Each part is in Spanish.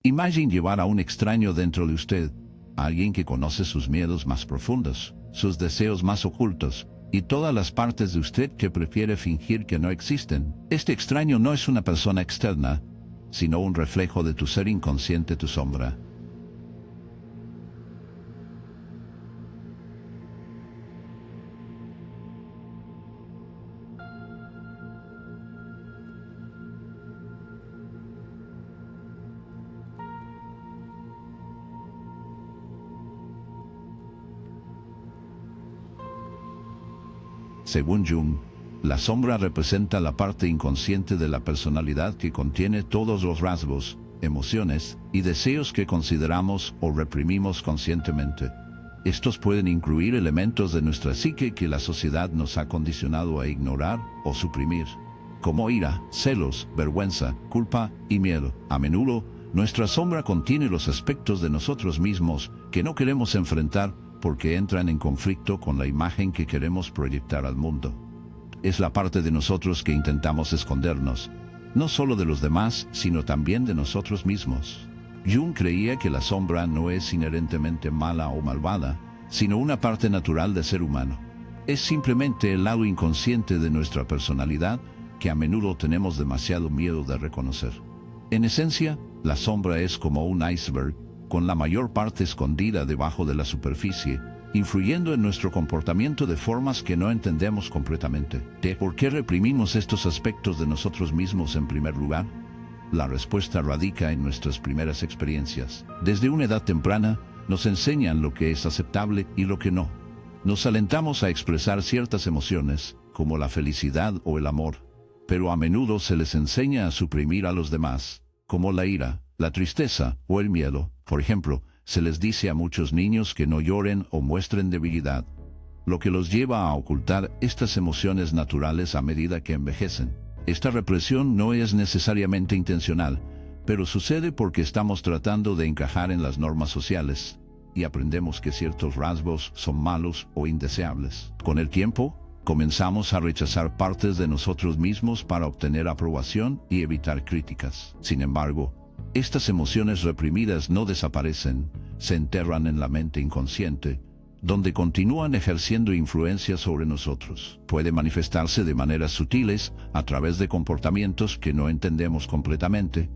Imagine llevar a un extraño dentro de usted, alguien que conoce sus miedos más profundos, sus deseos más ocultos, y todas las partes de usted que prefiere fingir que no existen. Este extraño no es una persona externa, sino un reflejo de tu ser inconsciente, tu sombra. Según Jung, la sombra representa la parte inconsciente de la personalidad que contiene todos los rasgos, emociones y deseos que consideramos o reprimimos conscientemente. Estos pueden incluir elementos de nuestra psique que la sociedad nos ha condicionado a ignorar o suprimir, como ira, celos, vergüenza, culpa y miedo. A menudo, nuestra sombra contiene los aspectos de nosotros mismos que no queremos enfrentar porque entran en conflicto con la imagen que queremos proyectar al mundo. Es la parte de nosotros que intentamos escondernos, no solo de los demás, sino también de nosotros mismos. Jung creía que la sombra no es inherentemente mala o malvada, sino una parte natural del ser humano. Es simplemente el lado inconsciente de nuestra personalidad que a menudo tenemos demasiado miedo de reconocer. En esencia, la sombra es como un iceberg, con la mayor parte escondida debajo de la superficie, influyendo en nuestro comportamiento de formas que no entendemos completamente. ¿Por qué reprimimos estos aspectos de nosotros mismos en primer lugar? La respuesta radica en nuestras primeras experiencias. Desde una edad temprana, nos enseñan lo que es aceptable y lo que no. Nos alentamos a expresar ciertas emociones, como la felicidad o el amor, pero a menudo se les enseña a suprimir a los demás, como la ira, la tristeza o el miedo. Por ejemplo, se les dice a muchos niños que no lloren o muestren debilidad, lo que los lleva a ocultar estas emociones naturales a medida que envejecen. Esta represión no es necesariamente intencional, pero sucede porque estamos tratando de encajar en las normas sociales, y aprendemos que ciertos rasgos son malos o indeseables. Con el tiempo, comenzamos a rechazar partes de nosotros mismos para obtener aprobación y evitar críticas. Sin embargo, estas emociones reprimidas no desaparecen, se enterran en la mente inconsciente, donde continúan ejerciendo influencia sobre nosotros. Puede manifestarse de maneras sutiles a través de comportamientos que no entendemos completamente,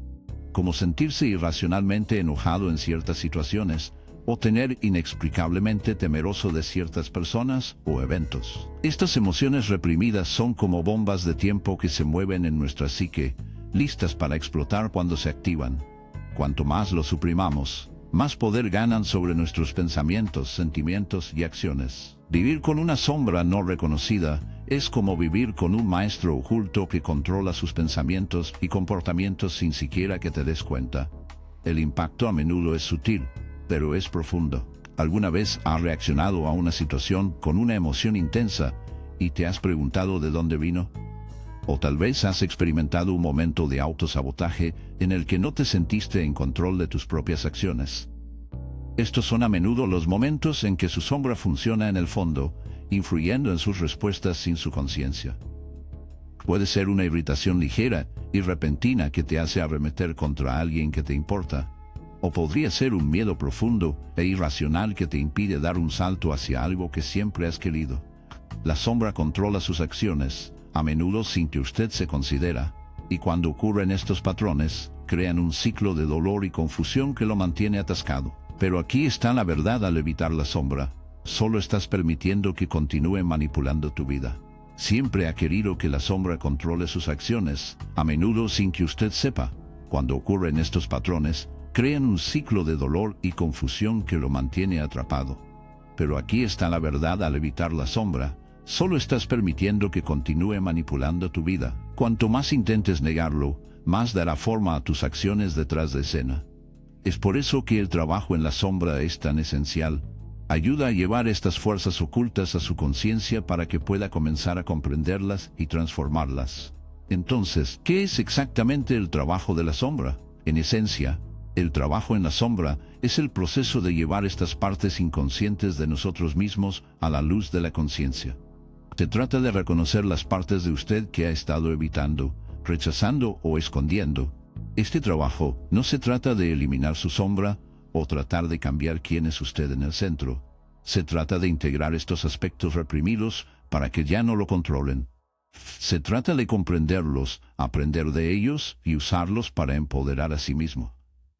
como sentirse irracionalmente enojado en ciertas situaciones o tener inexplicablemente temeroso de ciertas personas o eventos. Estas emociones reprimidas son como bombas de tiempo que se mueven en nuestra psique, listas para explotar cuando se activan. Cuanto más lo suprimamos, más poder ganan sobre nuestros pensamientos, sentimientos y acciones. Vivir con una sombra no reconocida es como vivir con un maestro oculto que controla sus pensamientos y comportamientos sin siquiera que te des cuenta. El impacto a menudo es sutil, pero es profundo. ¿Alguna vez has reaccionado a una situación con una emoción intensa y te has preguntado de dónde vino? O tal vez has experimentado un momento de autosabotaje en el que no te sentiste en control de tus propias acciones. Estos son a menudo los momentos en que su sombra funciona en el fondo, influyendo en sus respuestas sin su conciencia. Puede ser una irritación ligera y repentina que te hace arremeter contra alguien que te importa, o podría ser un miedo profundo e irracional que te impide dar un salto hacia algo que siempre has querido. La sombra controla sus acciones, a menudo sin que usted se considera, y cuando ocurren estos patrones, crean un ciclo de dolor y confusión que lo mantiene atascado. Pero aquí está la verdad: al evitar la sombra, solo estás permitiendo que continúe manipulando tu vida. Siempre ha querido que la sombra controle sus acciones, a menudo sin que usted sepa. Cuando ocurren estos patrones, crean un ciclo de dolor y confusión que lo mantiene atrapado. Pero aquí está la verdad: al evitar la sombra, solo estás permitiendo que continúe manipulando tu vida. Cuanto más intentes negarlo, más dará forma a tus acciones detrás de escena. Es por eso que el trabajo en la sombra es tan esencial. Ayuda a llevar estas fuerzas ocultas a su conciencia para que pueda comenzar a comprenderlas y transformarlas. Entonces, ¿qué es exactamente el trabajo de la sombra? En esencia, el trabajo en la sombra es el proceso de llevar estas partes inconscientes de nosotros mismos a la luz de la conciencia. Se trata de reconocer las partes de usted que ha estado evitando, rechazando o escondiendo, Este trabajo no se trata de eliminar su sombra o tratar de cambiar quién es usted en el centro. Se trata de integrar estos aspectos reprimidos para que ya no lo controlen. Se trata de comprenderlos, aprender de ellos y usarlos para empoderar a sí mismo.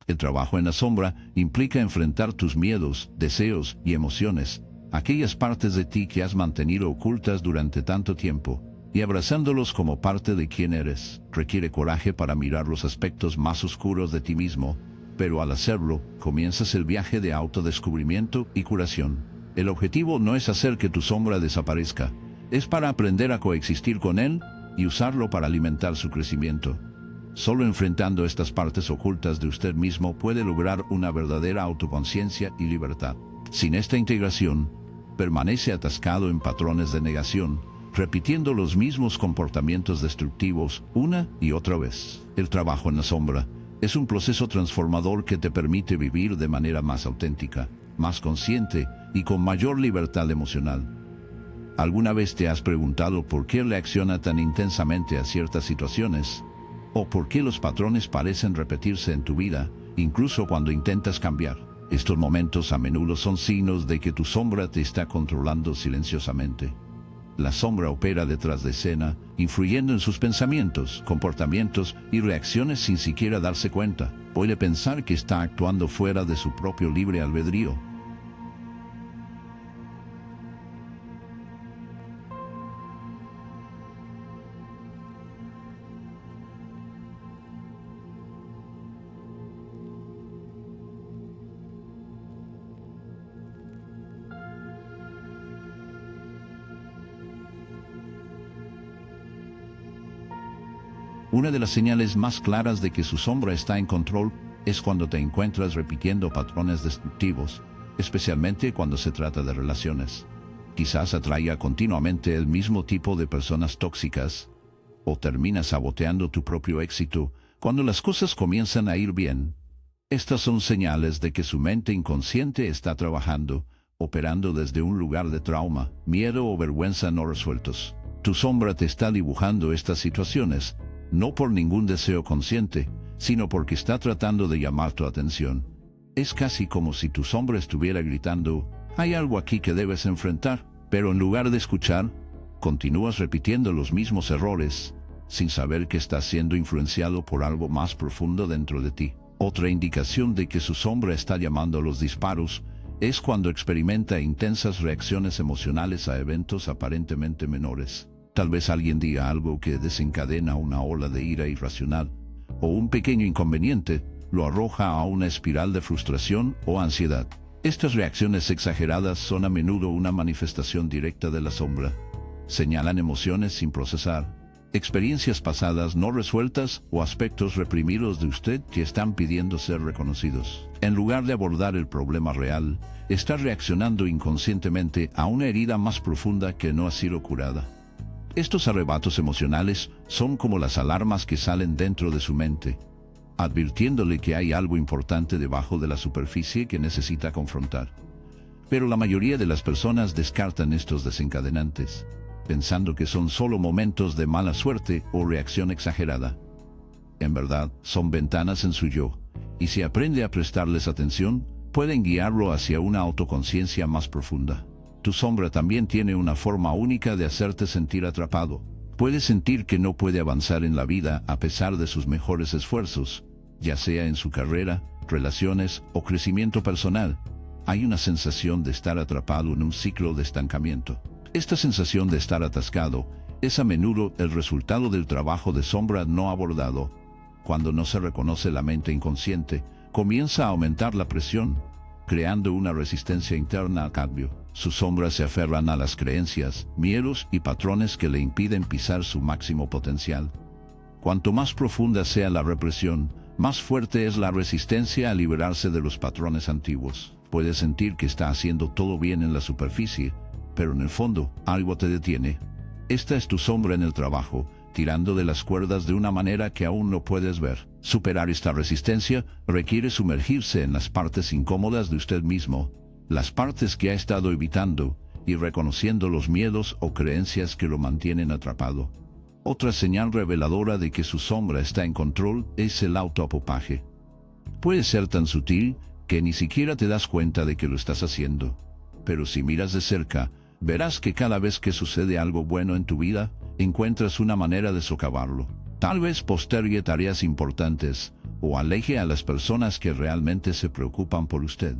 El trabajo en la sombra implica enfrentar tus miedos, deseos y emociones, aquellas partes de ti que has mantenido ocultas durante tanto tiempo, y abrazándolos como parte de quién eres. Requiere coraje para mirar los aspectos más oscuros de ti mismo, pero al hacerlo, comienzas el viaje de autodescubrimiento y curación. El objetivo no es hacer que tu sombra desaparezca, es para aprender a coexistir con él y usarlo para alimentar su crecimiento. Solo enfrentando estas partes ocultas de usted mismo puede lograr una verdadera autoconciencia y libertad. Sin esta integración, permanece atascado en patrones de negación, repitiendo los mismos comportamientos destructivos una y otra vez. El trabajo en la sombra es un proceso transformador que te permite vivir de manera más auténtica, más consciente y con mayor libertad emocional. ¿Alguna vez te has preguntado por qué reacciona tan intensamente a ciertas situaciones? ¿O por qué los patrones parecen repetirse en tu vida, incluso cuando intentas cambiar? Estos momentos a menudo son signos de que tu sombra te está controlando silenciosamente. La sombra opera detrás de escena, influyendo en sus pensamientos, comportamientos y reacciones sin siquiera darse cuenta. Puede pensar que está actuando fuera de su propio libre albedrío. Una de las señales más claras de que su sombra está en control es cuando te encuentras repitiendo patrones destructivos, especialmente cuando se trata de relaciones. Quizás atraiga continuamente el mismo tipo de personas tóxicas, o terminas saboteando tu propio éxito cuando las cosas comienzan a ir bien. Estas son señales de que su mente inconsciente está trabajando, operando desde un lugar de trauma, miedo o vergüenza no resueltos. Tu sombra te está dibujando estas situaciones, no por ningún deseo consciente, sino porque está tratando de llamar tu atención. Es casi como si tu sombra estuviera gritando, hay algo aquí que debes enfrentar, pero en lugar de escuchar, continúas repitiendo los mismos errores, sin saber que estás siendo influenciado por algo más profundo dentro de ti. Otra indicación de que su sombra está llamando a los disparos es cuando experimenta intensas reacciones emocionales a eventos aparentemente menores. Tal vez alguien diga algo que desencadena una ola de ira irracional, o un pequeño inconveniente lo arroja a una espiral de frustración o ansiedad. Estas reacciones exageradas son a menudo una manifestación directa de la sombra. Señalan emociones sin procesar, experiencias pasadas no resueltas o aspectos reprimidos de usted que están pidiendo ser reconocidos. En lugar de abordar el problema real, está reaccionando inconscientemente a una herida más profunda que no ha sido curada. Estos arrebatos emocionales son como las alarmas que salen dentro de su mente, advirtiéndole que hay algo importante debajo de la superficie que necesita confrontar. Pero la mayoría de las personas descartan estos desencadenantes, pensando que son solo momentos de mala suerte o reacción exagerada. En verdad, son ventanas en su yo, y si aprende a prestarles atención, pueden guiarlo hacia una autoconciencia más profunda. Tu sombra también tiene una forma única de hacerte sentir atrapado. Puedes sentir que no puede avanzar en la vida a pesar de sus mejores esfuerzos, ya sea en su carrera, relaciones o crecimiento personal. Hay una sensación de estar atrapado en un ciclo de estancamiento. Esta sensación de estar atascado es a menudo el resultado del trabajo de sombra no abordado. Cuando no se reconoce la mente inconsciente, comienza a aumentar la presión, creando una resistencia interna al cambio. Sus sombras se aferran a las creencias, miedos y patrones que le impiden pisar su máximo potencial. Cuanto más profunda sea la represión, más fuerte es la resistencia a liberarse de los patrones antiguos. Puedes sentir que está haciendo todo bien en la superficie, pero en el fondo, algo te detiene. Esta es tu sombra en el trabajo, tirando de las cuerdas de una manera que aún no puedes ver. Superar esta resistencia requiere sumergirse en las partes incómodas de usted mismo, las partes que ha estado evitando, y reconociendo los miedos o creencias que lo mantienen atrapado. Otra señal reveladora de que su sombra está en control es el autoapopaje. Puede ser tan sutil que ni siquiera te das cuenta de que lo estás haciendo. Pero si miras de cerca, verás que cada vez que sucede algo bueno en tu vida, encuentras una manera de socavarlo. Tal vez postergue tareas importantes o aleje a las personas que realmente se preocupan por usted.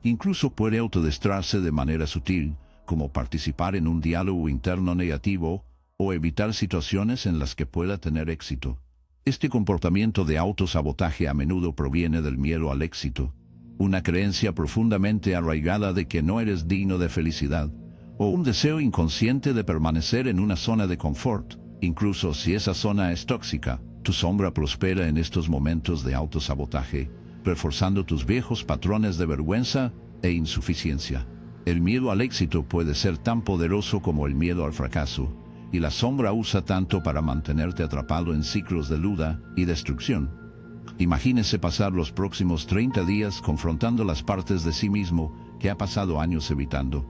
Incluso puede autodestruirse de manera sutil, como participar en un diálogo interno negativo o evitar situaciones en las que pueda tener éxito. Este comportamiento de autosabotaje a menudo proviene del miedo al éxito, una creencia profundamente arraigada de que no eres digno de felicidad, o un deseo inconsciente de permanecer en una zona de confort. Incluso si esa zona es tóxica, tu sombra prospera en estos momentos de autosabotaje, reforzando tus viejos patrones de vergüenza e insuficiencia. El miedo al éxito puede ser tan poderoso como el miedo al fracaso, y la sombra usa tanto para mantenerte atrapado en ciclos de lucha y destrucción. Imagínese pasar los próximos 30 días confrontando las partes de sí mismo que ha pasado años evitando.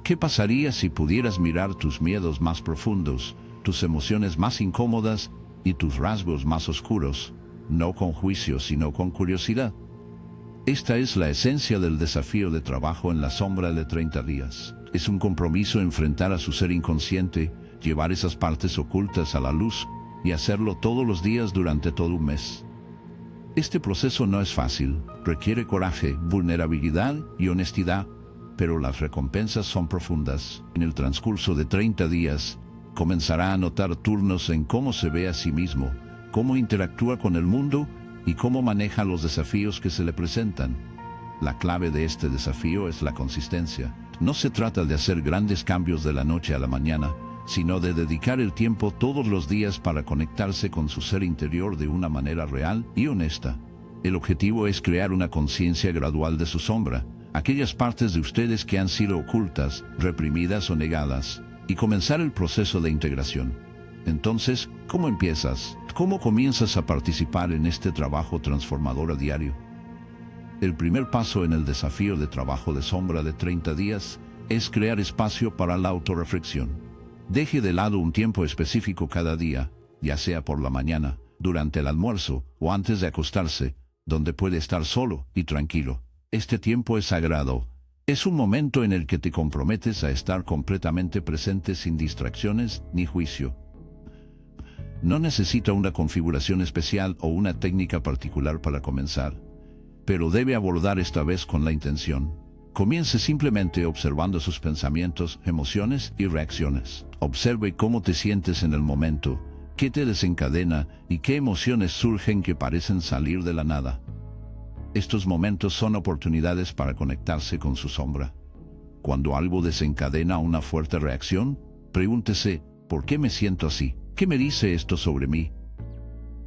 ¿Qué pasaría si pudieras mirar tus miedos más profundos, tus emociones más incómodas y tus rasgos más oscuros, no con juicio sino con curiosidad? Esta es la esencia del desafío de trabajo en la sombra de 30 días. Es un compromiso enfrentar a su ser inconsciente, llevar esas partes ocultas a la luz y hacerlo todos los días durante todo un mes. Este proceso no es fácil, requiere coraje, vulnerabilidad y honestidad, pero las recompensas son profundas. En el transcurso de 30 días, comenzará a notar turnos en cómo se ve a sí mismo, cómo interactúa con el mundo y cómo maneja los desafíos que se le presentan. La clave de este desafío es la consistencia. No se trata de hacer grandes cambios de la noche a la mañana, sino de dedicar el tiempo todos los días para conectarse con su ser interior de una manera real y honesta. El objetivo es crear una conciencia gradual de su sombra, aquellas partes de ustedes que han sido ocultas, reprimidas o negadas, y comenzar el proceso de integración. Entonces, ¿cómo empiezas? ¿Cómo comienzas a participar en este trabajo transformador a diario? El primer paso en el desafío de trabajo de sombra de 30 días es crear espacio para la autorreflexión. Deje de lado un tiempo específico cada día, ya sea por la mañana, durante el almuerzo o antes de acostarse, donde puede estar solo y tranquilo. Este tiempo es sagrado. Es un momento en el que te comprometes a estar completamente presente sin distracciones ni juicio. No necesita una configuración especial o una técnica particular para comenzar, pero debe abordar esta vez con la intención. Comience simplemente observando sus pensamientos, emociones y reacciones. Observe cómo te sientes en el momento, qué te desencadena y qué emociones surgen que parecen salir de la nada. Estos momentos son oportunidades para conectarse con su sombra. Cuando algo desencadena una fuerte reacción, pregúntese, ¿por qué me siento así? ¿Qué me dice esto sobre mí?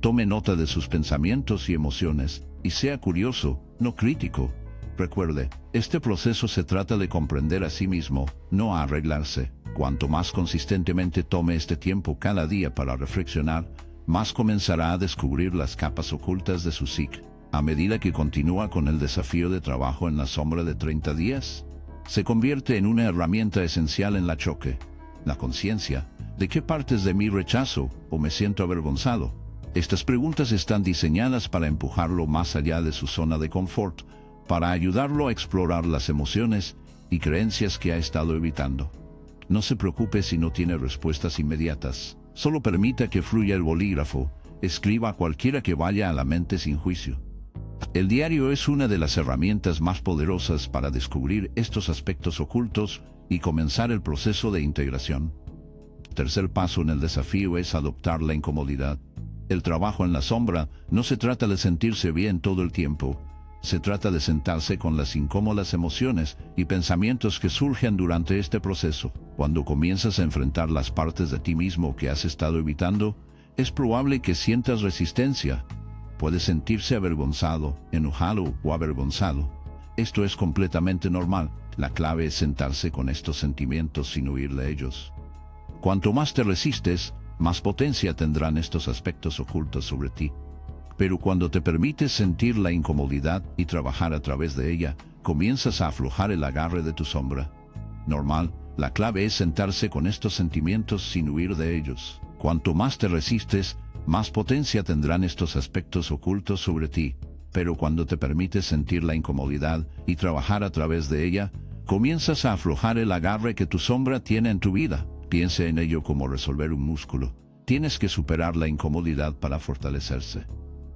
Tome nota de sus pensamientos y emociones, y sea curioso, no crítico. Recuerde, este proceso se trata de comprender a sí mismo, no a arreglarse. Cuanto más consistentemente tome este tiempo cada día para reflexionar, más comenzará a descubrir las capas ocultas de su psique. A medida que continúa con el desafío de trabajo en la sombra de 30 días, se convierte en una herramienta esencial en la choque, la conciencia, de qué partes de mí rechazo o me siento avergonzado. Estas preguntas están diseñadas para empujarlo más allá de su zona de confort, para ayudarlo a explorar las emociones y creencias que ha estado evitando. No se preocupe si no tiene respuestas inmediatas, solo permita que fluya el bolígrafo, escriba a cualquiera que vaya a la mente sin juicio. El diario es una de las herramientas más poderosas para descubrir estos aspectos ocultos y comenzar el proceso de integración. Tercer paso en el desafío es adoptar la incomodidad. El trabajo en la sombra no se trata de sentirse bien todo el tiempo, se trata de sentarse con las incómodas emociones y pensamientos que surgen durante este proceso. Cuando comienzas a enfrentar las partes de ti mismo que has estado evitando, es probable que sientas resistencia. Puedes sentirse avergonzado, enojado o avergonzado. Esto es completamente normal. La clave es sentarse con estos sentimientos sin huir de ellos. Cuanto más te resistes, más potencia tendrán estos aspectos ocultos sobre ti. Pero cuando te permites sentir la incomodidad y trabajar a través de ella, comienzas a aflojar el agarre de tu sombra. Normal, la clave es sentarse con estos sentimientos sin huir de ellos. Cuanto más te resistes, más potencia tendrán estos aspectos ocultos sobre ti. Pero cuando te permites sentir la incomodidad y trabajar a través de ella, comienzas a aflojar el agarre que tu sombra tiene en tu vida. Piensa en ello como resolver un músculo. Tienes que superar la incomodidad para fortalecerse.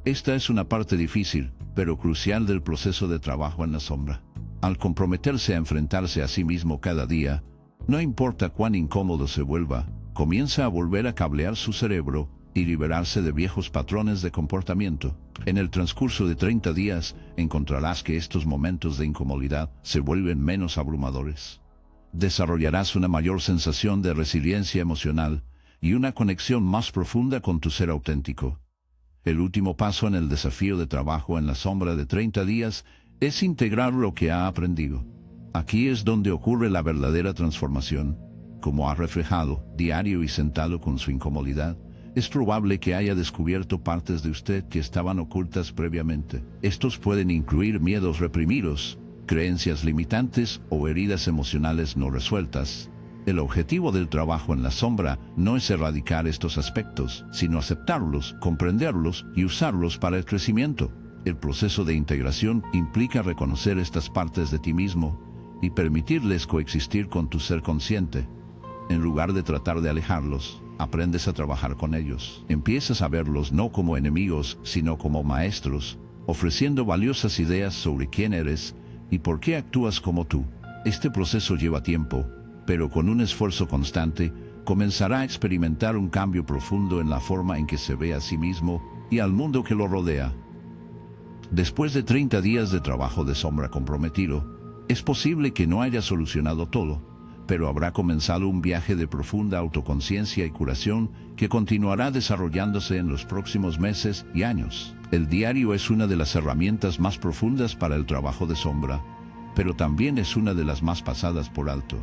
Esta es una parte difícil, pero crucial del proceso de trabajo en la sombra. Al comprometerse a enfrentarse a sí mismo cada día, no importa cuán incómodo se vuelva, comienza a volver a cablear su cerebro y liberarse de viejos patrones de comportamiento. En el transcurso de 30 días, encontrarás que estos momentos de incomodidad se vuelven menos abrumadores. Desarrollarás una mayor sensación de resiliencia emocional y una conexión más profunda con tu ser auténtico. El último paso en el desafío de trabajo en la sombra de 30 días es integrar lo que ha aprendido. Aquí es donde ocurre la verdadera transformación. Como ha reflejado, diario y sentado con su incomodidad, es probable que haya descubierto partes de usted que estaban ocultas previamente. Estos pueden incluir miedos reprimidos, creencias limitantes o heridas emocionales no resueltas. El objetivo del trabajo en la sombra no es erradicar estos aspectos, sino aceptarlos, comprenderlos y usarlos para el crecimiento. El proceso de integración implica reconocer estas partes de ti mismo y permitirles coexistir con tu ser consciente. En lugar de tratar de alejarlos, aprendes a trabajar con ellos. Empiezas a verlos no como enemigos, sino como maestros, ofreciendo valiosas ideas sobre quién eres y por qué actúas como tú. Este proceso lleva tiempo, pero con un esfuerzo constante, comenzará a experimentar un cambio profundo en la forma en que se ve a sí mismo y al mundo que lo rodea. Después de 30 días de trabajo de sombra comprometido, es posible que no haya solucionado todo, pero habrá comenzado un viaje de profunda autoconciencia y curación que continuará desarrollándose en los próximos meses y años. El diario es una de las herramientas más profundas para el trabajo de sombra, pero también es una de las más pasadas por alto.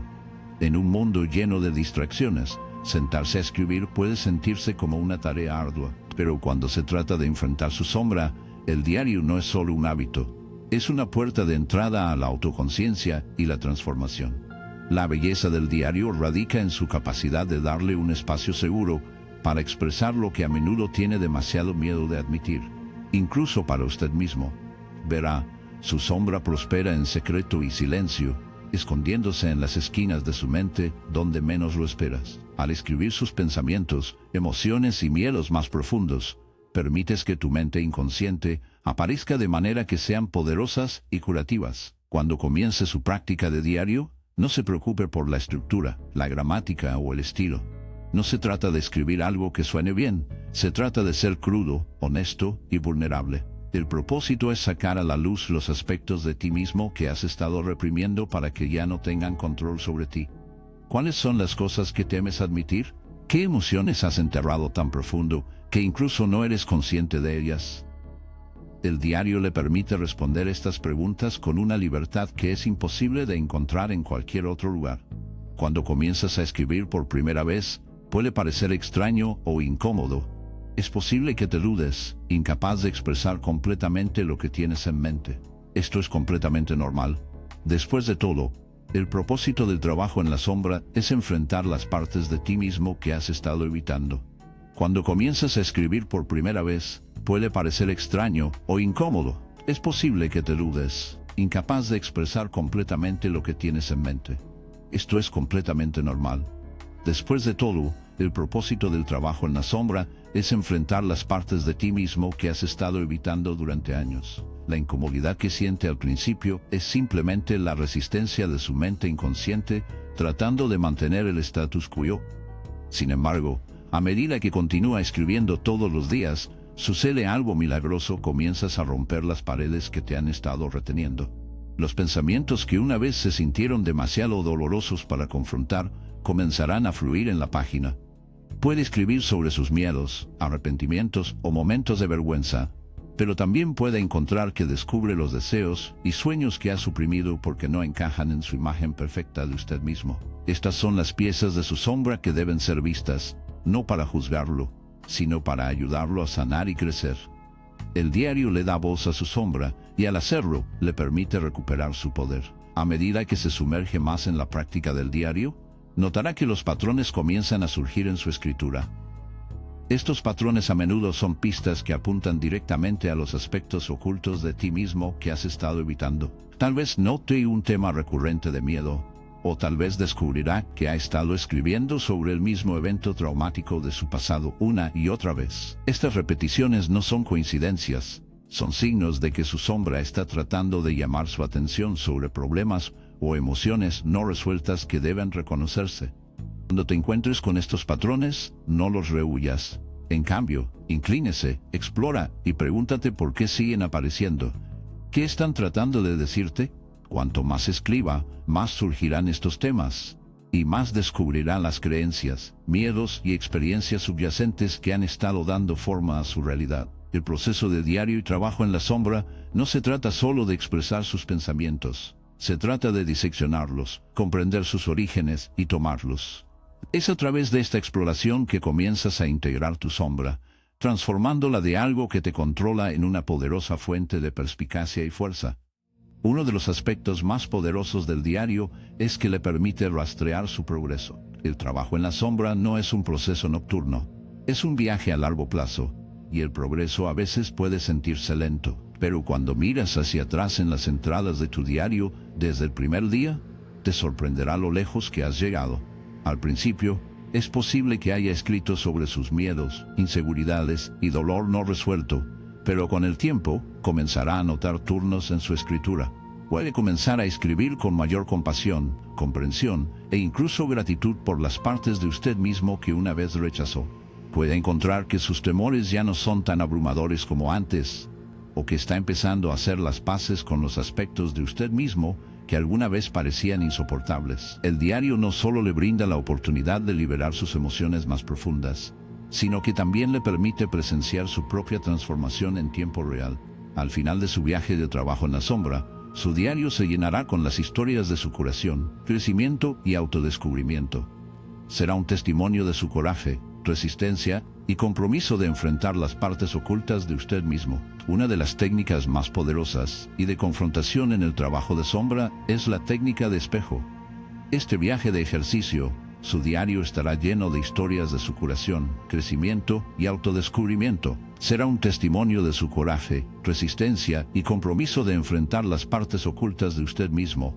En un mundo lleno de distracciones, sentarse a escribir puede sentirse como una tarea ardua, pero cuando se trata de enfrentar su sombra, el diario no es solo un hábito, es una puerta de entrada a la autoconciencia y la transformación. La belleza del diario radica en su capacidad de darle un espacio seguro para expresar lo que a menudo tiene demasiado miedo de admitir, incluso para usted mismo. Verá, su sombra prospera en secreto y silencio, escondiéndose en las esquinas de su mente donde menos lo esperas. Al escribir sus pensamientos, emociones y miedos más profundos, permites que tu mente inconsciente aparezca de manera que sean poderosas y curativas. Cuando comience su práctica de diario, no se preocupe por la estructura, la gramática o el estilo. No se trata de escribir algo que suene bien, se trata de ser crudo, honesto y vulnerable. El propósito es sacar a la luz los aspectos de ti mismo que has estado reprimiendo para que ya no tengan control sobre ti. ¿Cuáles son las cosas que temes admitir? ¿Qué emociones has enterrado tan profundo que incluso no eres consciente de ellas? El diario le permite responder estas preguntas con una libertad que es imposible de encontrar en cualquier otro lugar. Cuando comienzas a escribir por primera vez, puede parecer extraño o incómodo. Es posible que te dudes, incapaz de expresar completamente lo que tienes en mente. Esto es completamente normal. Después de todo, el propósito del trabajo en la sombra es enfrentar las partes de ti mismo que has estado evitando. Cuando comienzas a escribir por primera vez, puede parecer extraño o incómodo. Es posible que te dudes, incapaz de expresar completamente lo que tienes en mente. Esto es completamente normal. Después de todo, el propósito del trabajo en la sombra es enfrentar las partes de ti mismo que has estado evitando durante años. La incomodidad que siente al principio es simplemente la resistencia de su mente inconsciente tratando de mantener el status quo. Sin embargo, a medida que continúa escribiendo todos los días, sucede algo milagroso, comienzas a romper las paredes que te han estado reteniendo. Los pensamientos que una vez se sintieron demasiado dolorosos para confrontar, comenzarán a fluir en la página. Puede escribir sobre sus miedos, arrepentimientos o momentos de vergüenza, pero también puede encontrar que descubre los deseos y sueños que ha suprimido porque no encajan en su imagen perfecta de usted mismo. Estas son las piezas de su sombra que deben ser vistas, no para juzgarlo, sino para ayudarlo a sanar y crecer. El diario le da voz a su sombra y al hacerlo le permite recuperar su poder. A medida que se sumerge más en la práctica del diario, notará que los patrones comienzan a surgir en su escritura. Estos patrones a menudo son pistas que apuntan directamente a los aspectos ocultos de ti mismo que has estado evitando. Tal vez note un tema recurrente de miedo, o tal vez descubrirá que ha estado escribiendo sobre el mismo evento traumático de su pasado una y otra vez. Estas repeticiones no son coincidencias, son signos de que su sombra está tratando de llamar su atención sobre problemas o emociones no resueltas que deben reconocerse. Cuando te encuentres con estos patrones, no los rehuyas. En cambio, inclínese, explora y pregúntate por qué siguen apareciendo. ¿Qué están tratando de decirte? Cuanto más escriba, más surgirán estos temas, y más descubrirá las creencias, miedos y experiencias subyacentes que han estado dando forma a su realidad. El proceso de diario y trabajo en la sombra no se trata solo de expresar sus pensamientos. Se trata de diseccionarlos, comprender sus orígenes y tomarlos. Es a través de esta exploración que comienzas a integrar tu sombra, transformándola de algo que te controla en una poderosa fuente de perspicacia y fuerza. Uno de los aspectos más poderosos del diario es que le permite rastrear su progreso. El trabajo en la sombra no es un proceso nocturno, es un viaje a largo plazo, y el progreso a veces puede sentirse lento. Pero cuando miras hacia atrás en las entradas de tu diario desde el primer día, te sorprenderá lo lejos que has llegado. Al principio, es posible que haya escrito sobre sus miedos, inseguridades y dolor no resuelto, pero con el tiempo comenzará a notar turnos en su escritura. Puede comenzar a escribir con mayor compasión, comprensión e incluso gratitud por las partes de usted mismo que una vez rechazó. Puede encontrar que sus temores ya no son tan abrumadores como antes, o que está empezando a hacer las paces con los aspectos de usted mismo que alguna vez parecían insoportables. El diario no solo le brinda la oportunidad de liberar sus emociones más profundas, sino que también le permite presenciar su propia transformación en tiempo real. Al final de su viaje de trabajo en la sombra, su diario se llenará con las historias de su curación, crecimiento y autodescubrimiento. Será un testimonio de su coraje, resistencia y compromiso de enfrentar las partes ocultas de usted mismo. Una de las técnicas más poderosas y de confrontación en el trabajo de sombra es la técnica de espejo. Este viaje de ejercicio, su diario estará lleno de historias de su curación, crecimiento y autodescubrimiento. Será un testimonio de su coraje, resistencia y compromiso de enfrentar las partes ocultas de usted mismo.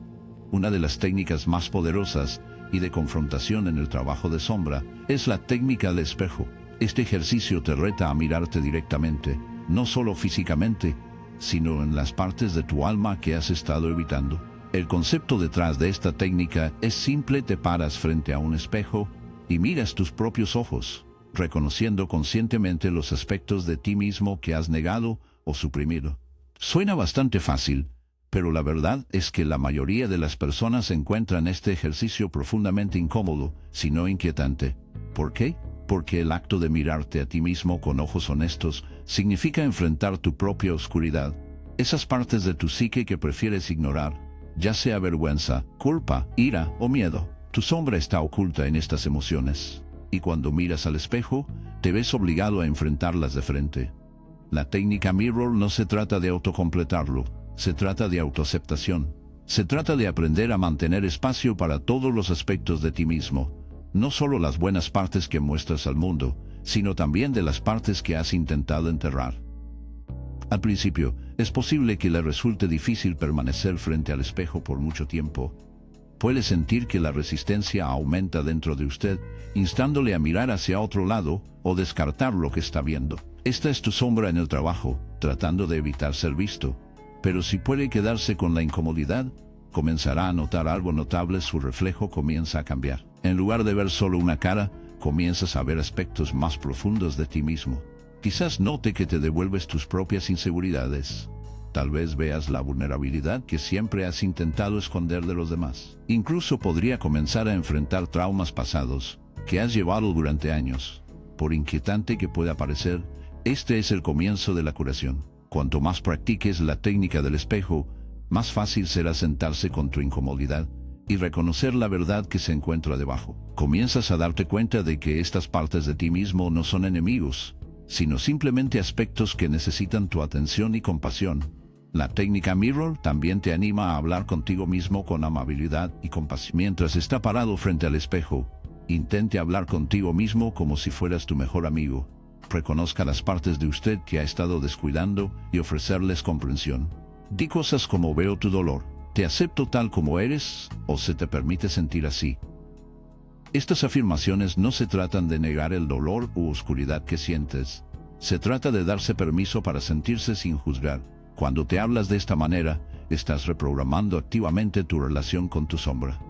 Una de las técnicas más poderosas y de confrontación en el trabajo de sombra es la técnica del espejo. Este ejercicio te reta a mirarte directamente, no solo físicamente, sino en las partes de tu alma que has estado evitando. El concepto detrás de esta técnica es simple: te paras frente a un espejo y miras tus propios ojos, reconociendo conscientemente los aspectos de ti mismo que has negado o suprimido. Suena bastante fácil, pero la verdad es que la mayoría de las personas encuentran este ejercicio profundamente incómodo, si no inquietante. ¿Por qué? Porque el acto de mirarte a ti mismo con ojos honestos significa enfrentar tu propia oscuridad, esas partes de tu psique que prefieres ignorar, ya sea vergüenza, culpa, ira o miedo. Tu sombra está oculta en estas emociones, y cuando miras al espejo, te ves obligado a enfrentarlas de frente. La técnica Mirror no se trata de autocompletarlo, se trata de autoaceptación. Se trata de aprender a mantener espacio para todos los aspectos de ti mismo, no solo las buenas partes que muestras al mundo, sino también de las partes que has intentado enterrar. Al principio, es posible que le resulte difícil permanecer frente al espejo por mucho tiempo. Puede sentir que la resistencia aumenta dentro de usted, instándole a mirar hacia otro lado o descartar lo que está viendo. Esta es tu sombra en el trabajo, tratando de evitar ser visto. Pero si puede quedarse con la incomodidad, comenzará a notar algo notable: su reflejo comienza a cambiar. En lugar de ver solo una cara, comienzas a ver aspectos más profundos de ti mismo. Quizás note que te devuelves tus propias inseguridades. Tal vez veas la vulnerabilidad que siempre has intentado esconder de los demás. Incluso podría comenzar a enfrentar traumas pasados que has llevado durante años. Por inquietante que pueda parecer, este es el comienzo de la curación. Cuanto más practiques la técnica del espejo, más fácil será sentarse con tu incomodidad y reconocer la verdad que se encuentra debajo. Comienzas a darte cuenta de que estas partes de ti mismo no son enemigos, sino simplemente aspectos que necesitan tu atención y compasión. La técnica Mirror también te anima a hablar contigo mismo con amabilidad y compasión. Mientras está parado frente al espejo, intente hablar contigo mismo como si fueras tu mejor amigo. reconozca las partes de usted que ha estado descuidando y ofrecerles comprensión. Di cosas como: veo tu dolor, te acepto tal como eres, o se te permite sentir así. Estas afirmaciones no se tratan de negar el dolor u oscuridad que sientes. Se trata de darse permiso para sentirse sin juzgar. Cuando te hablas de esta manera, estás reprogramando activamente tu relación con tu sombra.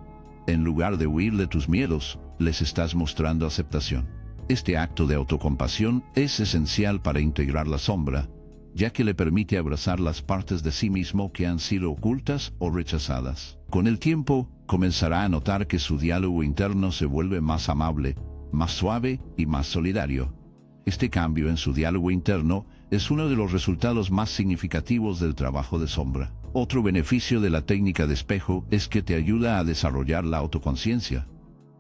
En lugar de huir de tus miedos, les estás mostrando aceptación. Este acto de autocompasión es esencial para integrar la sombra, ya que le permite abrazar las partes de sí mismo que han sido ocultas o rechazadas. Con el tiempo, comenzará a notar que su diálogo interno se vuelve más amable, más suave y más solidario. Este cambio en su diálogo interno es uno de los resultados más significativos del trabajo de sombra. Otro beneficio de la técnica de espejo es que te ayuda a desarrollar la autoconciencia.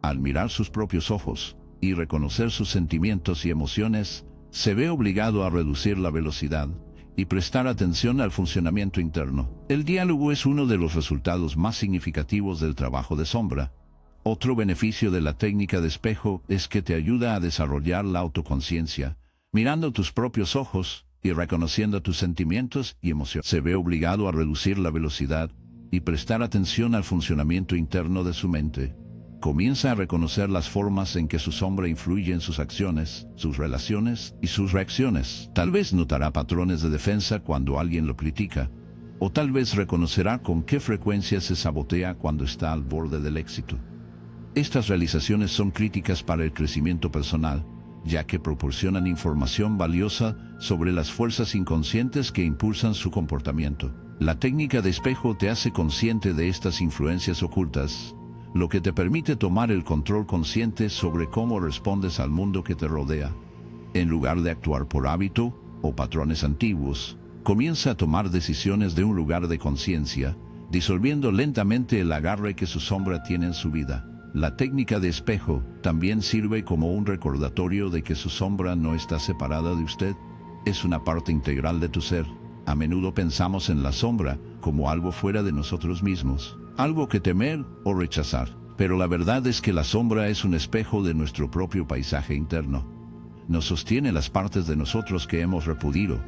Al mirar sus propios ojos y reconocer sus sentimientos y emociones, se ve obligado a reducir la velocidad y prestar atención al funcionamiento interno. El diálogo es uno de los resultados más significativos del trabajo de sombra. Otro beneficio de la técnica de espejo es que te ayuda a desarrollar la autoconciencia. Mirando tus propios ojos y reconociendo tus sentimientos y emociones, se ve obligado a reducir la velocidad y prestar atención al funcionamiento interno de su mente. Comienza a reconocer las formas en que su sombra influye en sus acciones, sus relaciones y sus reacciones. Tal vez notará patrones de defensa cuando alguien lo critica, o tal vez reconocerá con qué frecuencia se sabotea cuando está al borde del éxito. Estas realizaciones son críticas para el crecimiento personal, ya que proporcionan información valiosa sobre las fuerzas inconscientes que impulsan su comportamiento. La técnica de espejo te hace consciente de estas influencias ocultas, lo que te permite tomar el control consciente sobre cómo respondes al mundo que te rodea. En lugar de actuar por hábito o patrones antiguos, comienza a tomar decisiones de un lugar de conciencia, disolviendo lentamente el agarre que su sombra tiene en su vida. La técnica de espejo también sirve como un recordatorio de que su sombra no está separada de usted. Es una parte integral de tu ser. A menudo pensamos en la sombra como algo fuera de nosotros mismos, algo que temer o rechazar. Pero la verdad es que la sombra es un espejo de nuestro propio paisaje interno. Nos sostiene las partes de nosotros que hemos repudiado,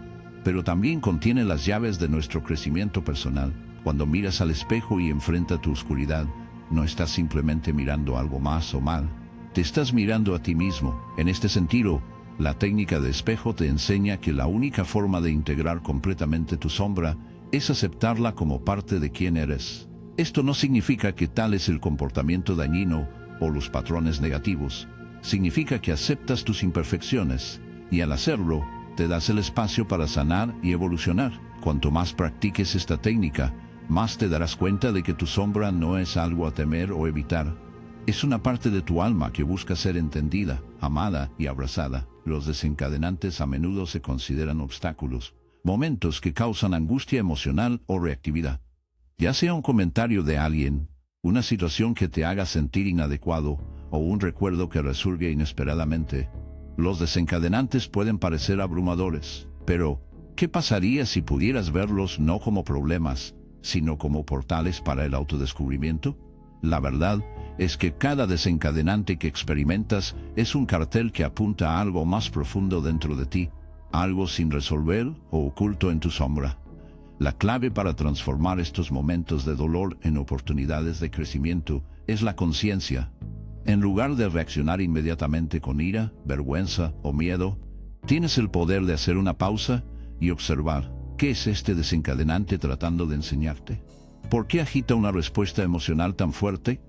pero también contiene las llaves de nuestro crecimiento personal. Cuando miras al espejo y enfrentas tu oscuridad, no estás simplemente mirando algo más o mal, te estás mirando a ti mismo. En este sentido, la técnica de espejo te enseña que la única forma de integrar completamente tu sombra es aceptarla como parte de quien eres. Esto no significa que tal es el comportamiento dañino o los patrones negativos. Significa que aceptas tus imperfecciones, y al hacerlo, te das el espacio para sanar y evolucionar. Cuanto más practiques esta técnica, más te darás cuenta de que tu sombra no es algo a temer o evitar. Es una parte de tu alma que busca ser entendida, amada y abrazada. Los desencadenantes a menudo se consideran obstáculos, momentos que causan angustia emocional o reactividad. Ya sea un comentario de alguien, una situación que te haga sentir inadecuado o un recuerdo que resurge inesperadamente, los desencadenantes pueden parecer abrumadores. Pero, ¿qué pasaría si pudieras verlos no como problemas, sino como portales para el autodescubrimiento? La verdad es que cada desencadenante que experimentas es un cartel que apunta a algo más profundo dentro de ti, algo sin resolver o oculto en tu sombra. La clave para transformar estos momentos de dolor en oportunidades de crecimiento es la conciencia. En lugar de reaccionar inmediatamente con ira, vergüenza o miedo, tienes el poder de hacer una pausa y observar: ¿qué es este desencadenante tratando de enseñarte? ¿Por qué agita una respuesta emocional tan fuerte?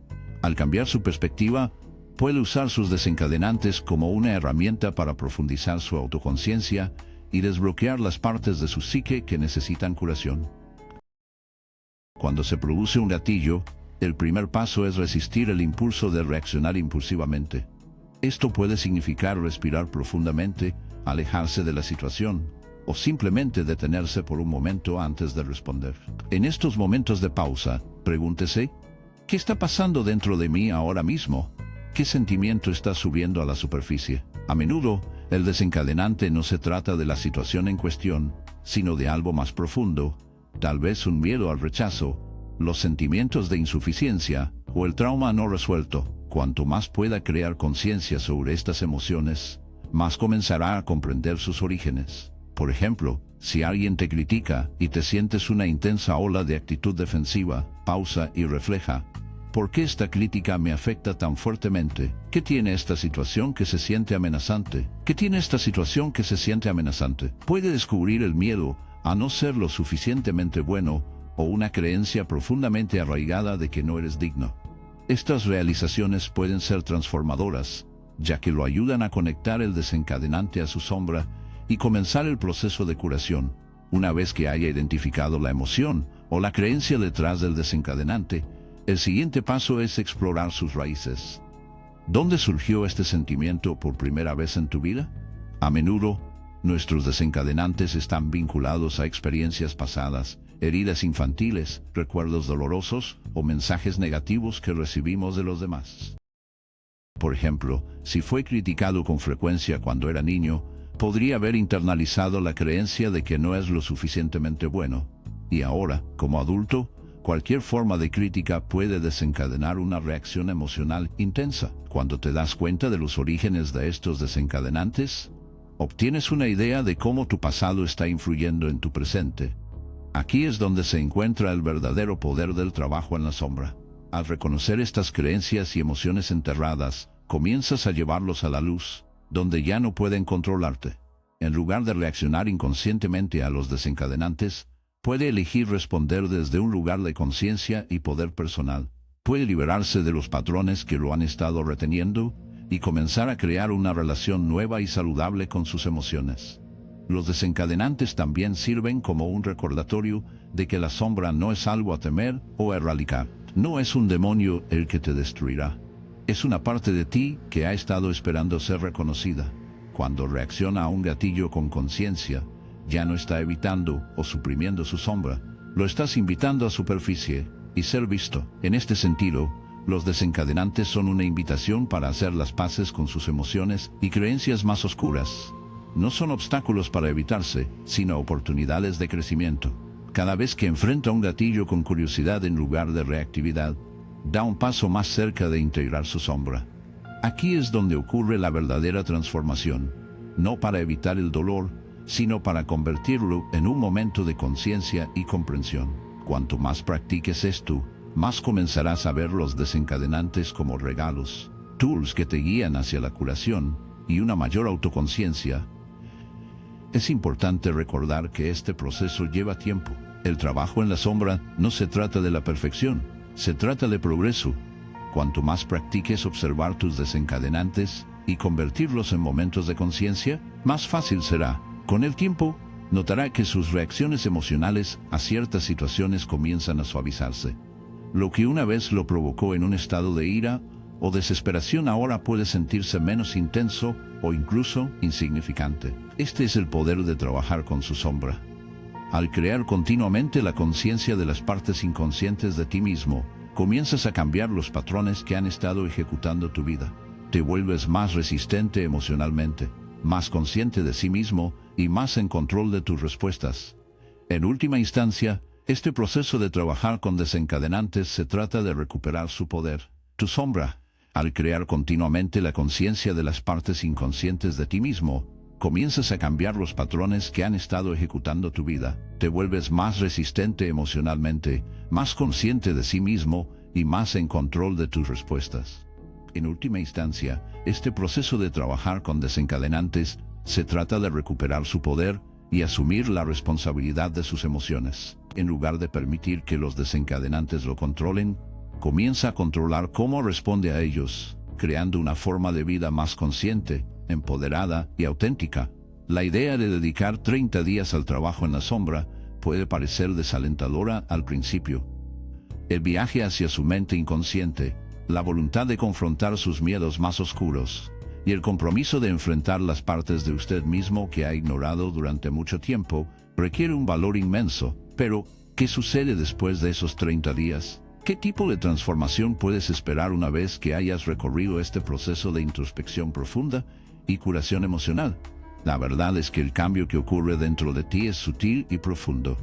Al cambiar su perspectiva, puede usar sus desencadenantes como una herramienta para profundizar su autoconciencia y desbloquear las partes de su psique que necesitan curación. Cuando se produce un gatillo, el primer paso es resistir el impulso de reaccionar impulsivamente. Esto puede significar respirar profundamente, alejarse de la situación, o simplemente detenerse por un momento antes de responder. En estos momentos de pausa, pregúntese: ¿qué está pasando dentro de mí ahora mismo? ¿Qué sentimiento está subiendo a la superficie? A menudo, el desencadenante no se trata de la situación en cuestión, sino de algo más profundo, tal vez un miedo al rechazo, los sentimientos de insuficiencia o el trauma no resuelto. Cuanto más pueda crear conciencia sobre estas emociones, más comenzará a comprender sus orígenes. Por ejemplo, si alguien te critica y te sientes una intensa ola de actitud defensiva, pausa y refleja: ¿por qué esta crítica me afecta tan fuertemente? ¿Qué tiene esta situación que se siente amenazante? ¿Qué tiene esta situación que se siente amenazante? Puede descubrir el miedo a no ser lo suficientemente bueno o una creencia profundamente arraigada de que no eres digno. Estas realizaciones pueden ser transformadoras, ya que lo ayudan a conectar el desencadenante a su sombra y comenzar el proceso de curación. Una vez que haya identificado la emoción o la creencia detrás del desencadenante, el siguiente paso es explorar sus raíces. ¿Dónde surgió este sentimiento por primera vez en tu vida? A menudo, nuestros desencadenantes están vinculados a experiencias pasadas, heridas infantiles, recuerdos dolorosos o mensajes negativos que recibimos de los demás. Por ejemplo, si fue criticado con frecuencia cuando era niño, podría haber internalizado la creencia de que no es lo suficientemente bueno. Y ahora, como adulto, cualquier forma de crítica puede desencadenar una reacción emocional intensa. Cuando te das cuenta de los orígenes de estos desencadenantes, obtienes una idea de cómo tu pasado está influyendo en tu presente. Aquí es donde se encuentra el verdadero poder del trabajo en la sombra. Al reconocer estas creencias y emociones enterradas, comienzas a llevarlos a la luz, donde ya no pueden controlarte. En lugar de reaccionar inconscientemente a los desencadenantes, puede elegir responder desde un lugar de conciencia y poder personal. Puede liberarse de los patrones que lo han estado reteniendo y comenzar a crear una relación nueva y saludable con sus emociones. Los desencadenantes también sirven como un recordatorio de que la sombra no es algo a temer o erradicar. No es un demonio el que te destruirá. Es una parte de ti que ha estado esperando ser reconocida. Cuando reacciona a un gatillo con conciencia, ya no está evitando o suprimiendo su sombra. Lo estás invitando a superficie y ser visto. En este sentido, los desencadenantes son una invitación para hacer las paces con sus emociones y creencias más oscuras. No son obstáculos para evitarse, sino oportunidades de crecimiento. Cada vez que enfrenta un gatillo con curiosidad en lugar de reactividad, da un paso más cerca de integrar su sombra. Aquí es donde ocurre la verdadera transformación, no para evitar el dolor, sino para convertirlo en un momento de conciencia y comprensión. Cuanto más practiques esto, más comenzarás a ver los desencadenantes como regalos, tools que te guían hacia la curación y una mayor autoconciencia. Es importante recordar que este proceso lleva tiempo. El trabajo en la sombra no se trata de la perfección, se trata de progreso. Cuanto más practiques observar tus desencadenantes y convertirlos en momentos de conciencia, más fácil será. Con el tiempo, notará que sus reacciones emocionales a ciertas situaciones comienzan a suavizarse. Lo que una vez lo provocó en un estado de ira o desesperación ahora puede sentirse menos intenso o incluso insignificante. Este es el poder de trabajar con su sombra. Al crear continuamente la conciencia de las partes inconscientes de ti mismo, comienzas a cambiar los patrones que han estado ejecutando tu vida. Te vuelves más resistente emocionalmente, más consciente de sí mismo y más en control de tus respuestas. En última instancia, este proceso de trabajar con desencadenantes se trata de recuperar su poder. Tu sombra, al crear continuamente la conciencia de las partes inconscientes de ti mismo, comienzas a cambiar los patrones que han estado ejecutando tu vida. Te vuelves más resistente emocionalmente, más consciente de sí mismo y más en control de tus respuestas. En última instancia, este proceso de trabajar con desencadenantes se trata de recuperar su poder y asumir la responsabilidad de sus emociones. En lugar de permitir que los desencadenantes lo controlen, comienza a controlar cómo responde a ellos, creando una forma de vida más consciente, empoderada y auténtica. La idea de dedicar 30 días al trabajo en la sombra puede parecer desalentadora al principio. El viaje hacia su mente inconsciente, la voluntad de confrontar sus miedos más oscuros y el compromiso de enfrentar las partes de usted mismo que ha ignorado durante mucho tiempo requiere un valor inmenso. Pero, ¿qué sucede después de esos 30 días? ¿Qué tipo de transformación puedes esperar una vez que hayas recorrido este proceso de introspección profunda y curación emocional? La verdad es que el cambio que ocurre dentro de ti es sutil y profundo.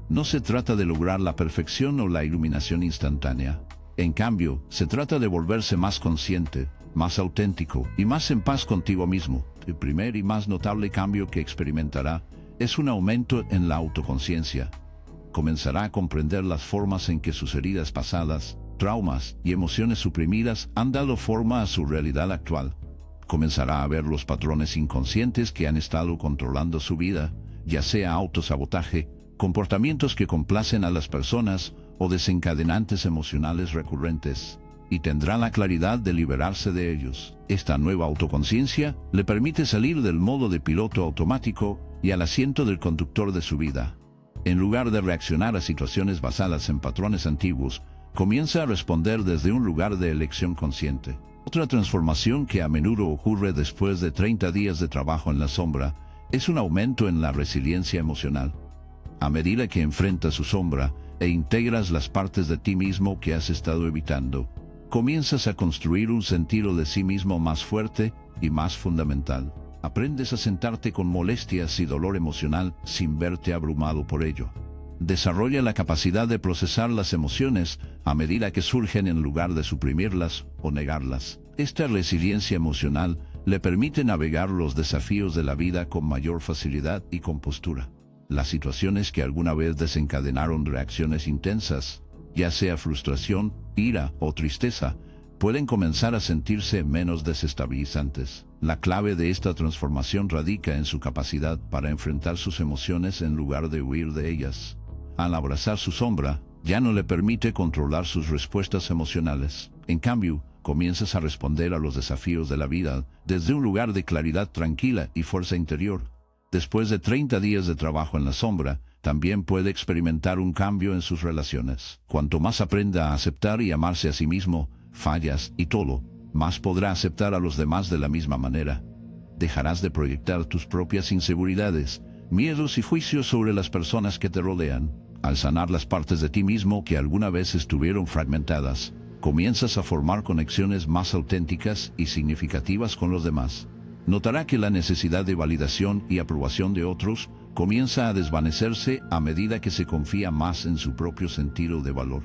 No se trata de lograr la perfección o la iluminación instantánea. En cambio, se trata de volverse más consciente, más auténtico y más en paz contigo mismo. El primer y más notable cambio que experimentará es un aumento en la autoconciencia. Comenzará a comprender las formas en que sus heridas pasadas, traumas y emociones suprimidas han dado forma a su realidad actual. Comenzará a ver los patrones inconscientes que han estado controlando su vida, ya sea autosabotaje, comportamientos que complacen a las personas o desencadenantes emocionales recurrentes, y tendrá la claridad de liberarse de ellos. Esta nueva autoconciencia le permite salir del modo de piloto automático y al asiento del conductor de su vida. En lugar de reaccionar a situaciones basadas en patrones antiguos, comienza a responder desde un lugar de elección consciente. Otra transformación que a menudo ocurre después de 30 días de trabajo en la sombra es un aumento en la resiliencia emocional. A medida que enfrentas su sombra e integras las partes de ti mismo que has estado evitando, comienzas a construir un sentido de sí mismo más fuerte y más fundamental. Aprendes a sentarte con molestias y dolor emocional sin verte abrumado por ello. Desarrolla la capacidad de procesar las emociones a medida que surgen en lugar de suprimirlas o negarlas. Esta resiliencia emocional le permite navegar los desafíos de la vida con mayor facilidad y compostura. Las situaciones que alguna vez desencadenaron reacciones intensas, ya sea frustración, ira o tristeza, pueden comenzar a sentirse menos desestabilizantes. La clave de esta transformación radica en su capacidad para enfrentar sus emociones en lugar de huir de ellas. Al abrazar su sombra, ya no le permite controlar sus respuestas emocionales. En cambio, comienzas a responder a los desafíos de la vida desde un lugar de claridad tranquila y fuerza interior. Después de 30 días de trabajo en la sombra, también puede experimentar un cambio en sus relaciones. Cuanto más aprenda a aceptar y amarse a sí mismo, fallas y todo, más podrá aceptar a los demás de la misma manera. Dejarás de proyectar tus propias inseguridades, miedos y juicios sobre las personas que te rodean. Al sanar las partes de ti mismo que alguna vez estuvieron fragmentadas, comienzas a formar conexiones más auténticas y significativas con los demás. Notará que la necesidad de validación y aprobación de otros comienza a desvanecerse a medida que se confía más en su propio sentido de valor.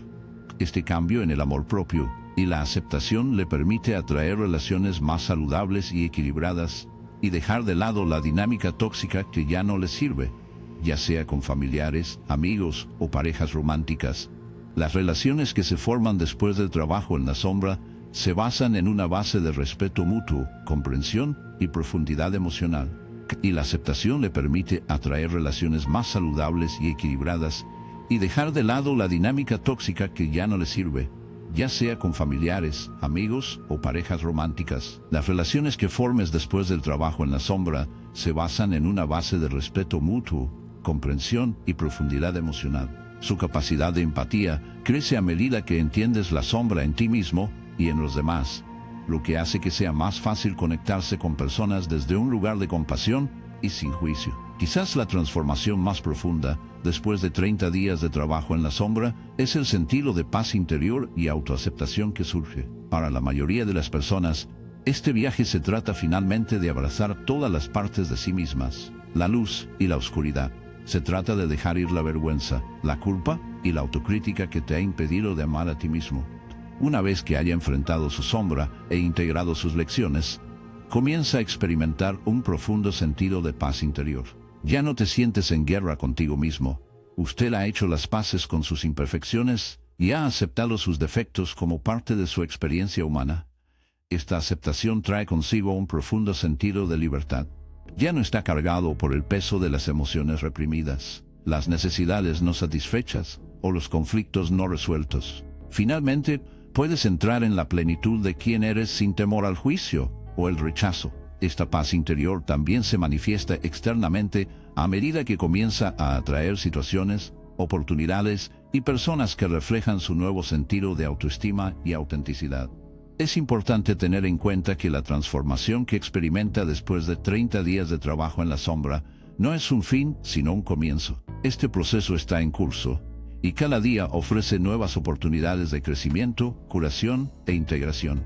Este cambio en el amor propio y la aceptación le permite atraer relaciones más saludables y equilibradas y dejar de lado la dinámica tóxica que ya no le sirve, ya sea con familiares, amigos o parejas románticas. Las relaciones que se forman después del trabajo en la sombra se basan en una base de respeto mutuo, comprensión y profundidad emocional. Y la aceptación le permite atraer relaciones más saludables y equilibradas y dejar de lado la dinámica tóxica que ya no le sirve, ya sea con familiares, amigos o parejas románticas. Las relaciones que formes después del trabajo en la sombra se basan en una base de respeto mutuo, comprensión y profundidad emocional. Su capacidad de empatía crece a medida que entiendes la sombra en ti mismo y en los demás, lo que hace que sea más fácil conectarse con personas desde un lugar de compasión y sin juicio. Quizás la transformación más profunda, después de 30 días de trabajo en la sombra, es el sentido de paz interior y autoaceptación que surge. Para la mayoría de las personas, este viaje se trata finalmente de abrazar todas las partes de sí mismas, la luz y la oscuridad. Se trata de dejar ir la vergüenza, la culpa y la autocrítica que te ha impedido de amar a ti mismo. Una vez que haya enfrentado su sombra e integrado sus lecciones, comienza a experimentar un profundo sentido de paz interior. Ya no te sientes en guerra contigo mismo. Usted ha hecho las paces con sus imperfecciones y ha aceptado sus defectos como parte de su experiencia humana. Esta aceptación trae consigo un profundo sentido de libertad. Ya no está cargado por el peso de las emociones reprimidas, las necesidades no satisfechas o los conflictos no resueltos. Finalmente, puedes entrar en la plenitud de quién eres sin temor al juicio o el rechazo. Esta paz interior también se manifiesta externamente a medida que comienza a atraer situaciones, oportunidades y personas que reflejan su nuevo sentido de autoestima y autenticidad. Es importante tener en cuenta que la transformación que experimenta después de 30 días de trabajo en la sombra no es un fin, sino un comienzo. Este proceso está en curso y cada día ofrece nuevas oportunidades de crecimiento, curación e integración.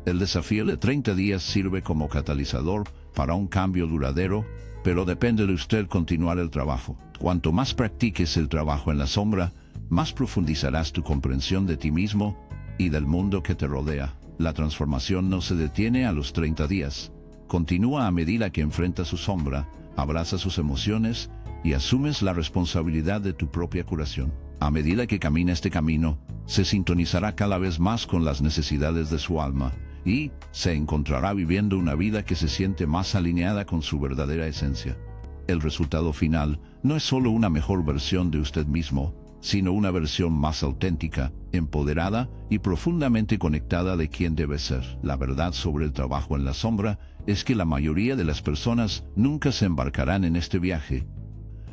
El desafío de 30 días sirve como catalizador para un cambio duradero, pero depende de usted continuar el trabajo. Cuanto más practiques el trabajo en la sombra, más profundizarás tu comprensión de ti mismo y del mundo que te rodea. La transformación no se detiene a los 30 días. Continúa a medida que enfrentas su sombra, abrazas sus emociones y asumes la responsabilidad de tu propia curación. A medida que camina este camino, se sintonizará cada vez más con las necesidades de su alma y se encontrará viviendo una vida que se siente más alineada con su verdadera esencia. El resultado final no es solo una mejor versión de usted mismo, sino una versión más auténtica, empoderada y profundamente conectada de quien debe ser. La verdad sobre el trabajo en la sombra es que la mayoría de las personas nunca se embarcarán en este viaje.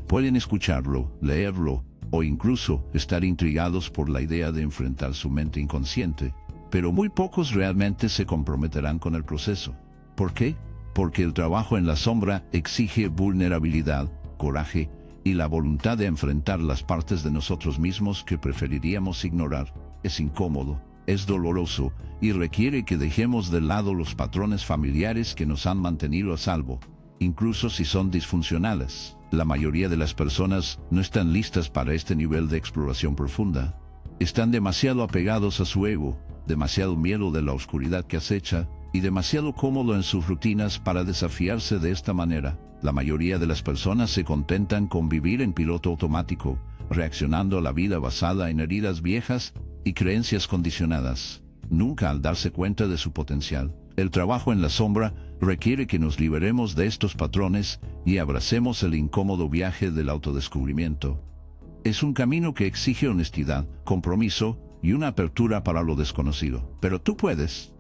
Pueden escucharlo, leerlo, o incluso estar intrigados por la idea de enfrentar su mente inconsciente, pero muy pocos realmente se comprometerán con el proceso. ¿Por qué? Porque el trabajo en la sombra exige vulnerabilidad, coraje y la voluntad de enfrentar las partes de nosotros mismos que preferiríamos ignorar. Es incómodo, es doloroso y requiere que dejemos de lado los patrones familiares que nos han mantenido a salvo, incluso si son disfuncionales. La mayoría de las personas no están listas para este nivel de exploración profunda. Están demasiado apegados a su ego, demasiado miedo de la oscuridad que acecha y demasiado cómodo en sus rutinas para desafiarse de esta manera. La mayoría de las personas se contentan con vivir en piloto automático, reaccionando a la vida basada en heridas viejas y creencias condicionadas, nunca al darse cuenta de su potencial. El trabajo en la sombra requiere que nos liberemos de estos patrones y abracemos el incómodo viaje del autodescubrimiento. Es un camino que exige honestidad, compromiso y una apertura para lo desconocido. Pero tú puedes.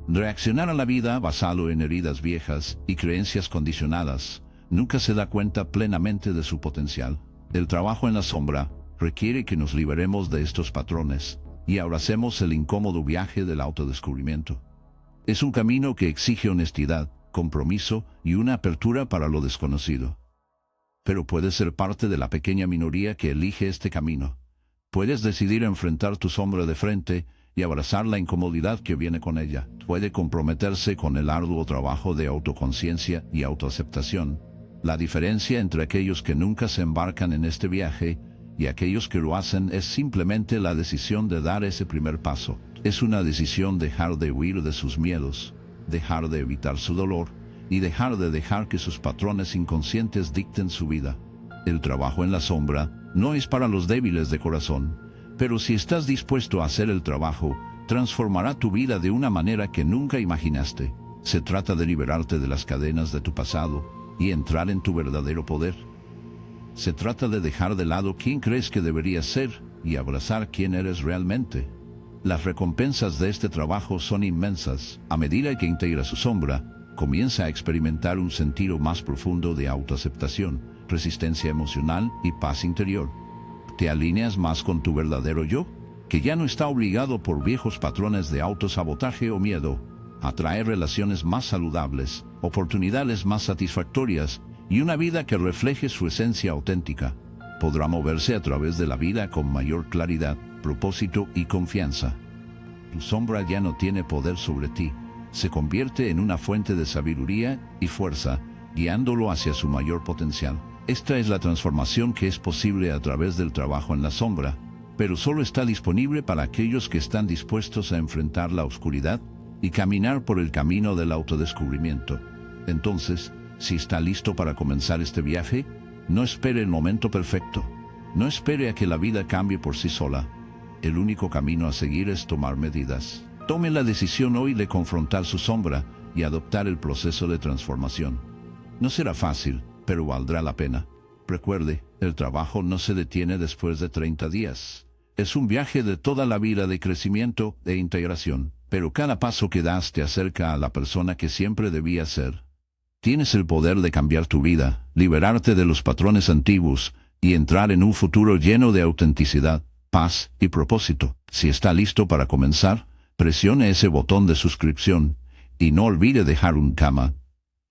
Reaccionar a la vida basado en heridas viejas y creencias condicionadas nunca se da cuenta plenamente de su potencial. El trabajo en la sombra requiere que nos liberemos de estos patrones y abracemos el incómodo viaje del autodescubrimiento. Es un camino que exige honestidad, compromiso y una apertura para lo desconocido. Pero puedes ser parte de la pequeña minoría que elige este camino. Puedes decidir enfrentar tu sombra de frente y abrazar la incomodidad que viene con ella. Puede comprometerse con el arduo trabajo de autoconciencia y autoaceptación. La diferencia entre aquellos que nunca se embarcan en este viaje y aquellos que lo hacen es simplemente la decisión de dar ese primer paso. Es una decisión dejar de huir de sus miedos, dejar de evitar su dolor y dejar que sus patrones inconscientes dicten su vida. El trabajo en la sombra no es para los débiles de corazón, pero si estás dispuesto a hacer el trabajo, transformará tu vida de una manera que nunca imaginaste. Se trata de liberarte de las cadenas de tu pasado y entrar en tu verdadero poder. Se trata de dejar de lado quién crees que deberías ser y abrazar quién eres realmente. Las recompensas de este trabajo son inmensas. A medida que integra su sombra, comienza a experimentar un sentido más profundo de autoaceptación, resistencia emocional y paz interior. Te alineas más con tu verdadero yo, que ya no está obligado por viejos patrones de autosabotaje o miedo. Atrae relaciones más saludables, oportunidades más satisfactorias y una vida que refleje su esencia auténtica. Podrá moverse a través de la vida con mayor claridad, propósito y confianza. Tu sombra ya no tiene poder sobre ti. Se convierte en una fuente de sabiduría y fuerza, guiándolo hacia su mayor potencial. Esta es la transformación que es posible a través del trabajo en la sombra, pero solo está disponible para aquellos que están dispuestos a enfrentar la oscuridad y caminar por el camino del autodescubrimiento. Entonces, si está listo para comenzar este viaje, no espere el momento perfecto. No espere a que la vida cambie por sí sola. El único camino a seguir es tomar medidas. Tome la decisión hoy de confrontar su sombra y adoptar el proceso de transformación. No será fácil, pero valdrá la pena. Recuerde, el trabajo no se detiene después de 30 días. Es un viaje de toda la vida de crecimiento e integración, pero cada paso que das te acerca a la persona que siempre debías ser. Tienes el poder de cambiar tu vida, liberarte de los patrones antiguos y entrar en un futuro lleno de autenticidad, paz y propósito. Si está listo para comenzar, presione ese botón de suscripción y no olvide dejar un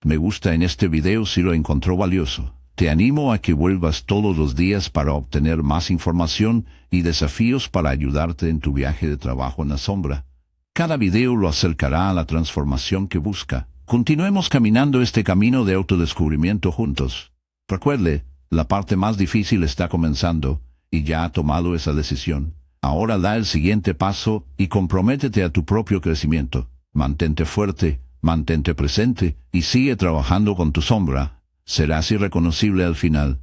me gusta en este video si lo encontró valioso. Te animo a que vuelvas todos los días para obtener más información y desafíos para ayudarte en tu viaje de trabajo en la sombra. Cada video lo acercará a la transformación que busca. Continuemos caminando este camino de autodescubrimiento juntos. Recuerde, la parte más difícil está comenzando y ya ha tomado esa decisión. Ahora da el siguiente paso y comprométete a tu propio crecimiento. Mantente fuerte, mantente presente y sigue trabajando con tu sombra. Serás irreconocible al final.